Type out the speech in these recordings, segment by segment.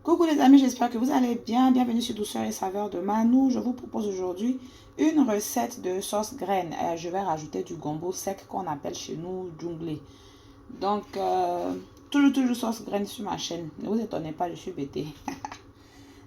Coucou les amis, j'espère que vous allez bien. Bienvenue sur Douceur et Saveur de Manou. Je vous propose aujourd'hui une recette de sauce graine. Je vais rajouter du gombo sec qu'on appelle chez nous djunglé. Donc, toujours sauce graine sur ma chaîne. Ne vous étonnez pas, je suis bêtée.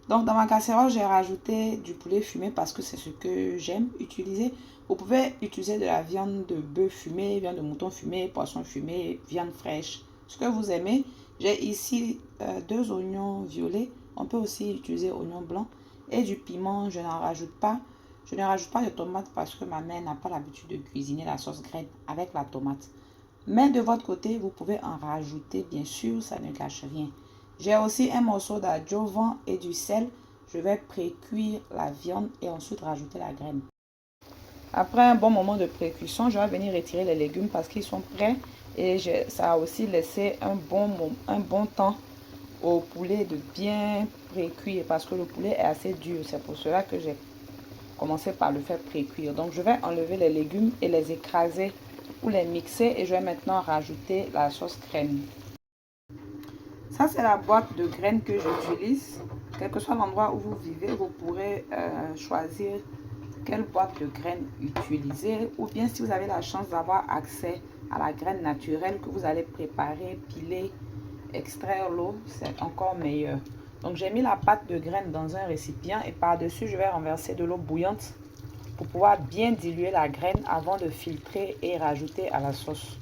Donc, dans ma casserole, j'ai rajouté du poulet fumé parce que c'est ce que j'aime utiliser. Vous pouvez utiliser de la viande de bœuf fumé, viande de mouton fumé, poisson fumé, viande fraîche, ce que vous aimez. J'ai ici 2 oignons violets. On peut aussi utiliser oignons blancs et du piment. Je n'en rajoute pas. Je ne rajoute pas de tomates parce que ma mère n'a pas l'habitude de cuisiner la sauce graine avec la tomate. Mais de votre côté, vous pouvez en rajouter, bien sûr, ça ne gâche rien. J'ai aussi un morceau d'adjuvant et du sel. Je vais pré-cuire la viande et ensuite rajouter la graine. Après un bon moment de pré-cuisson, je vais venir retirer les légumes parce qu'ils sont prêts. Et ça a aussi laissé un bon temps au poulet de bien pré-cuire parce que le poulet est assez dur. C'est pour cela que j'ai commencé par le faire pré-cuire. Donc je vais enlever les légumes et les écraser ou les mixer et je vais maintenant rajouter la sauce crème. Ça, c'est la boîte de graines que j'utilise. Quel que soit l'endroit où vous vivez, vous pourrez choisir quelle boîte de graines utiliser. Ou bien si vous avez la chance d'avoir accès à la graine naturelle que vous allez préparer, piler, extraire l'eau, c'est encore meilleur. Donc j'ai mis la pâte de graines dans un récipient et par-dessus, je vais renverser de l'eau bouillante pour pouvoir bien diluer la graine avant de filtrer et rajouter à la sauce.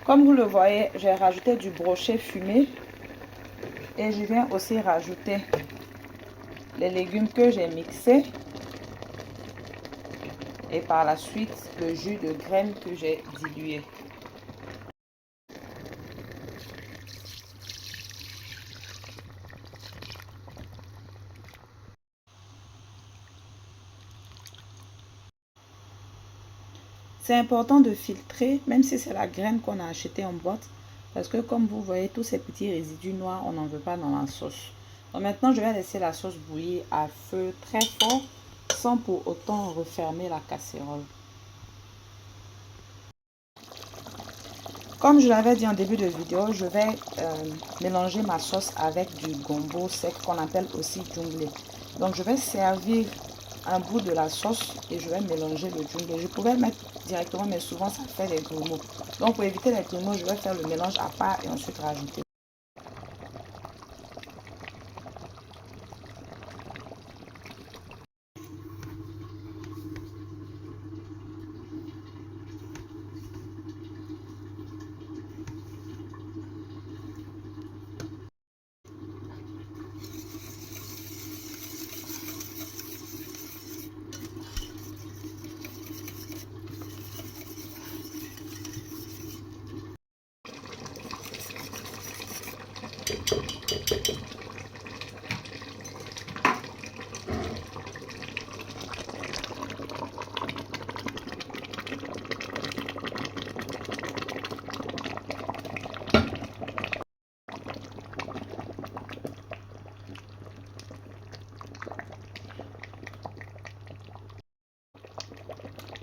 Comme vous le voyez, j'ai rajouté du brochet fumé et je viens aussi rajouter les légumes que j'ai mixés et par la suite le jus de graines que j'ai dilué. C'est important de filtrer, même si c'est la graine qu'on a achetée en boîte, parce que comme vous voyez, tous ces petits résidus noirs, on n'en veut pas dans la sauce. Donc maintenant, je vais laisser la sauce bouillir à feu très fort, sans pour autant refermer la casserole. Comme je l'avais dit en début de vidéo, je vais mélanger ma sauce avec du gombo sec qu'on appelle aussi djunglé. Donc je vais servir un bout de la sauce et je vais mélanger le djunglé. Je pouvais le mettre directement, mais souvent ça fait des grumeaux. Donc pour éviter les grumeaux, je vais faire le mélange à part et ensuite rajouter.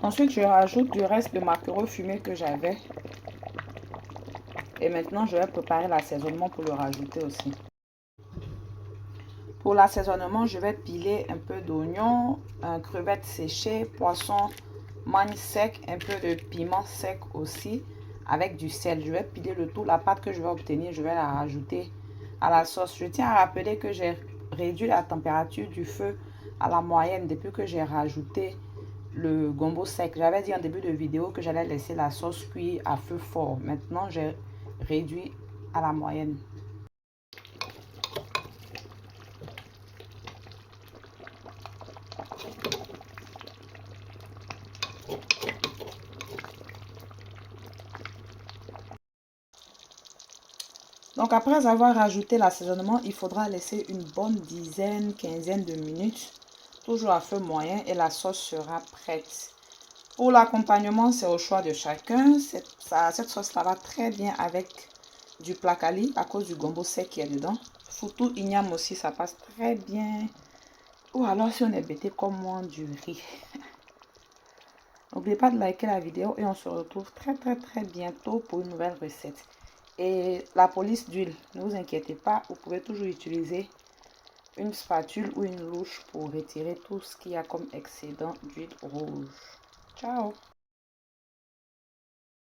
Ensuite, je rajoute du reste de maquereau fumé que j'avais. Et maintenant, je vais préparer l'assaisonnement pour le rajouter aussi. Pour l'assaisonnement, je vais piler un peu d'oignon, crevettes séchées, poisson, mangue sec, un peu de piment sec aussi, avec du sel. Je vais piler le tout. La pâte que je vais obtenir, je vais la rajouter à la sauce. Je tiens à rappeler que j'ai réduit la température du feu à la moyenne depuis que j'ai rajouté le gombo sec. J'avais dit en début de vidéo que j'allais laisser la sauce cuire à feu fort. Maintenant, j'ai réduit à la moyenne. Donc après avoir rajouté l'assaisonnement, il faudra laisser une bonne dizaine, quinzaine de minutes, toujours à feu moyen et la sauce sera prête. Pour l'accompagnement, c'est au choix de chacun. Cette sauce-là va très bien avec du placali à cause du gombo sec qui est dedans. Foutou igname aussi, ça passe très bien. Ou alors si on est bêté comme moi, du riz. N'oubliez pas de liker la vidéo et on se retrouve très bientôt pour une nouvelle recette. Et la police d'huile, ne vous inquiétez pas, vous pouvez toujours utiliser une spatule ou une louche pour retirer tout ce qu'il y a comme excédent d'huile rouge. Ciao!